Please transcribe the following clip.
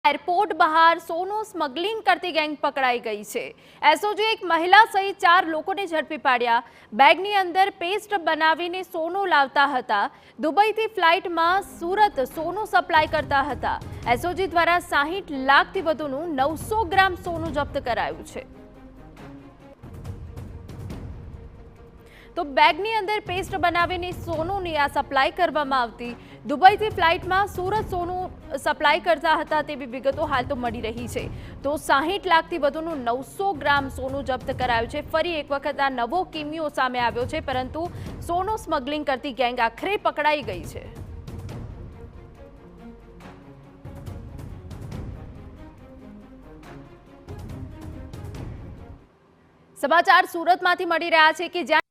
Airport बहार Sonu smuggling करती gang पकड़ाई गई है। एसओजी एक महिला सहित 4 लोगों ने झड़पी पाड्या। बेगनी अंदर पेस्ट बनावीने सोनू लावता हता। दुबईથી ફ્લાઇટમાં સુરત સોનું સપ્લાય કરતા હતા। એસઓજી દ્વારા 60 લાખથી વધુનું 900 ગ્રામ સોનું જપ્ત કરાયું છે। तो बेगनी अंदर पेस्ट बनावीने सोनूनी आ सप्लाय करवामां आवती। दुबईથી ફ્લાઇટમાં सूरत सोनू सप्लाय करता हता तेवी विगतो हाल तो मળી રહી છે। तो 60 લાખથી વધુનું 900 ગ્રામ સોનું જપ્ત કરાયું છે। ફરી એક વખત આ નવો કિમિયો સામે આવ્યો છે, પરંતુ સોનું સ્મગલિંગ કરતી ગેંગ આખરે પકડાઈ ગઈ છે। સમાચાર સુરતમાંથી મળી રહ્યા છે કે જ્યાં